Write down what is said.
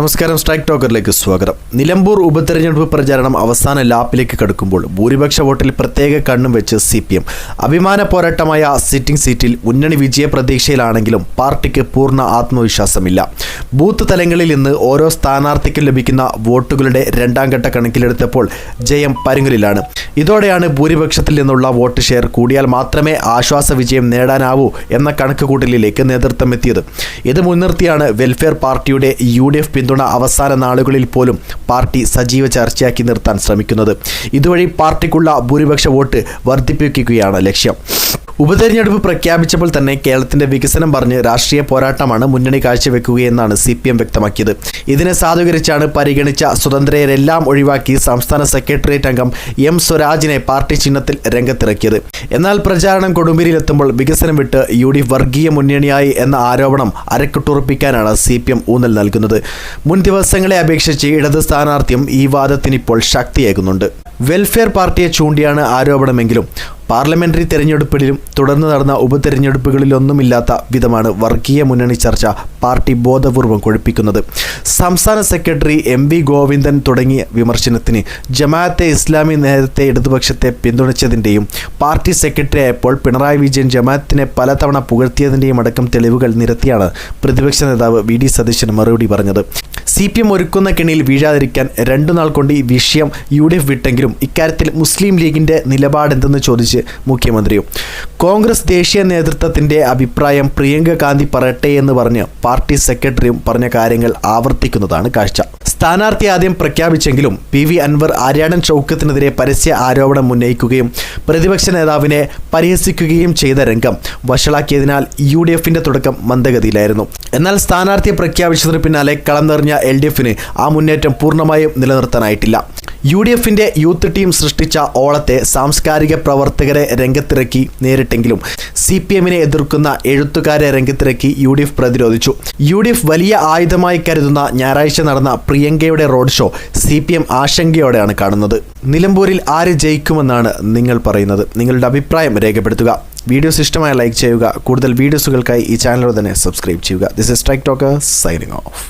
നമസ്കാരം, സ്ട്രൈക്ക് ടോക്കറിലേക്ക് സ്വാഗതം. നിലമ്പൂർ ഉപതെരഞ്ഞെടുപ്പ് പ്രചാരണം അവസാന ലാപ്പിലേക്ക് കടക്കുമ്പോൾ ഭൂരിപക്ഷ വോട്ടിൽ പ്രത്യേക കണ്ണും വെച്ച് CPM അഭിമാന പോരാട്ടമായ സിറ്റിംഗ് സീറ്റിൽ മുന്നണി വിജയ പ്രതീക്ഷയിലാണെങ്കിലും പാർട്ടിക്ക് പൂർണ്ണ ആത്മവിശ്വാസമില്ല. ബൂത്ത് തലങ്ങളിൽ നിന്ന് ഓരോ സ്ഥാനാർത്ഥിക്കും ലഭിക്കുന്ന വോട്ടുകളുടെ രണ്ടാം ഘട്ട കണക്കിലെടുത്തപ്പോൾ ജയം പരുങ്ങലിലാണ്. ഇതോടെയാണ് ഭൂരിപക്ഷത്തിൽ നിന്നുള്ള വോട്ട് ഷെയർ കൂടിയാൽ മാത്രമേ ആശ്വാസ വിജയം നേടാനാവൂ എന്ന കണക്കുകൂട്ടലിലേക്ക് നേതൃത്വം എത്തിയത്. ഇത് മുൻനിർത്തിയാണ് വെൽഫെയർ പാർട്ടിയുടെ UDF പിന്തുണ അവസാന നാളുകളിൽ പോലും പാർട്ടി സജീവ ചർച്ചയാക്കി നിർത്താൻ ശ്രമിക്കുന്നത്. ഇതുവഴി പാർട്ടിക്കുള്ള ഭൂരിപക്ഷ വോട്ട് വർദ്ധിപ്പിക്കുകയാണ് ലക്ഷ്യം. ഉപതെരഞ്ഞെടുപ്പ് പ്രഖ്യാപിച്ചപ്പോൾ തന്നെ കേരളത്തിന്റെ വികസനം പറഞ്ഞ് രാഷ്ട്രീയ പോരാട്ടമാണ് മുന്നണി കാഴ്ചവെക്കുകയെന്നാണ് CPM വ്യക്തമാക്കിയത്. ഇതിനെ സാധൂകരിച്ചാണ് പരിഗണിച്ച സ്വതന്ത്രരെല്ലാം ഒഴിവാക്കി സംസ്ഥാന സെക്രട്ടേറിയറ്റ് അംഗം M സ്വരാജിനെ പാർട്ടി ചിഹ്നത്തിൽ രംഗത്തിറക്കിയത്. എന്നാൽ പ്രചാരണം കൊടുമ്പിരിയിലെത്തുമ്പോൾ വികസനം വിട്ട് UDF വർഗീയ മുന്നണിയായി എന്ന ആരോപണം അരക്കിട്ടുറപ്പിക്കാനാണ് CPM ഊന്നൽ നൽകുന്നത്. മുൻ ദിവസങ്ങളെ അപേക്ഷിച്ച് ഇടത് സ്ഥാനാർത്ഥ്യം ഈ വാദത്തിനിപ്പോൾ ശക്തിയേകുന്നുണ്ട്. വെൽഫെയർ പാർട്ടിയെ ചൂണ്ടിയാണ് ആരോപണമെങ്കിലും പാർലമെന്ററി തെരഞ്ഞെടുപ്പിലും തുടർന്ന് നടന്ന ഉപതെരഞ്ഞെടുപ്പുകളിലൊന്നുമില്ലാത്ത വിധമാണ് വർഗീയ മുന്നണി ചർച്ച പാർട്ടി ബോധപൂർവം കൊഴുപ്പിക്കുന്നത്. സംസ്ഥാന സെക്രട്ടറി MV ഗോവിന്ദൻ തുടങ്ങിയ വിമർശനത്തിന് ജമാഅത്തെ ഇസ്ലാമി നേരത്തെ ഇടതുപക്ഷത്തെ പിന്തുണച്ചതിൻ്റെയും പാർട്ടി സെക്രട്ടറി ആയപ്പോൾ പിണറായി വിജയൻ ജമാഅത്തിനെ പലതവണ പുകഴ്ത്തിയതിൻ്റെയും അടക്കം തെളിവുകൾ നിരത്തിയാണ് പ്രതിപക്ഷ നേതാവ് VD സതീശൻ മറുപടി പറഞ്ഞത്. CPM ഒരുക്കുന്ന കെണിയിൽ വീഴാതിരിക്കാൻ 2 നാൾ കൊണ്ട് ഈ വിഷയം UDF വിട്ടെങ്കിലും ഇക്കാര്യത്തിൽ മുസ്ലിം ലീഗിൻ്റെ നിലപാടെന്തെന്ന് ചോദിച്ച് മുഖ്യമന്ത്രിയും കോൺഗ്രസ് ദേശീയ നേതൃത്വത്തിൻ്റെ അഭിപ്രായം പ്രിയങ്ക ഗാന്ധി പറയട്ടെ എന്ന് പറഞ്ഞ് പാർട്ടി സെക്രട്ടറിയും പറഞ്ഞ കാര്യങ്ങൾ ആവർത്തിക്കുന്നതാണ് കാഴ്ച. സ്ഥാനാർത്ഥി ആദ്യം പ്രഖ്യാപിച്ചെങ്കിലും PV അൻവർ ആര്യാടൻ ഷൗക്കത്തിനെതിരെ പരസ്യ ആരോപണം ഉന്നയിക്കുകയും പ്രതിപക്ഷ നേതാവിനെ പരിഹസിക്കുകയും ചെയ്ത രംഗം വഷളാക്കിയതിനാൽ UDFന്റെ തുടക്കം മന്ദഗതിയിലായിരുന്നു. എന്നാൽ സ്ഥാനാർത്ഥിയെ പ്രഖ്യാപിച്ചതിന് പിന്നാലെ കളം നിറഞ്ഞ LDFന് ആ മുന്നേറ്റം പൂർണ്ണമായും നിലനിർത്താനായിട്ടില്ല. UDFന്റെ യൂത്ത് ടീം സൃഷ്ടിച്ച ഓളത്തെ സാംസ്കാരിക പ്രവർത്തകരെ രംഗത്തിറക്കി നേരിട്ടെങ്കിലും CPMനെ എതിർക്കുന്ന എഴുത്തുകാരെ രംഗത്തിറക്കി UDF പ്രതിരോധിച്ചു. UDF വലിയ ആയുധമായി കരുതുന്ന ഞായറാഴ്ച നടന്ന പ്രിയങ്കയുടെ റോഡ് ഷോ CPM ആശങ്കയോടെയാണ് കാണുന്നത്. നിലമ്പൂരിൽ ആര് ജയിക്കുമെന്നാണ് നിങ്ങൾ പറയുന്നത്? നിങ്ങളുടെ അഭിപ്രായം രേഖപ്പെടുത്തുക. വീഡിയോസ് ഇഷ്ടമായ ലൈക്ക് ചെയ്യുക. കൂടുതൽ വീഡിയോസുകൾക്കായി ഈ ചാനൽ തന്നെ സബ്സ്ക്രൈബ് ചെയ്യുക. This is strike talker signing off.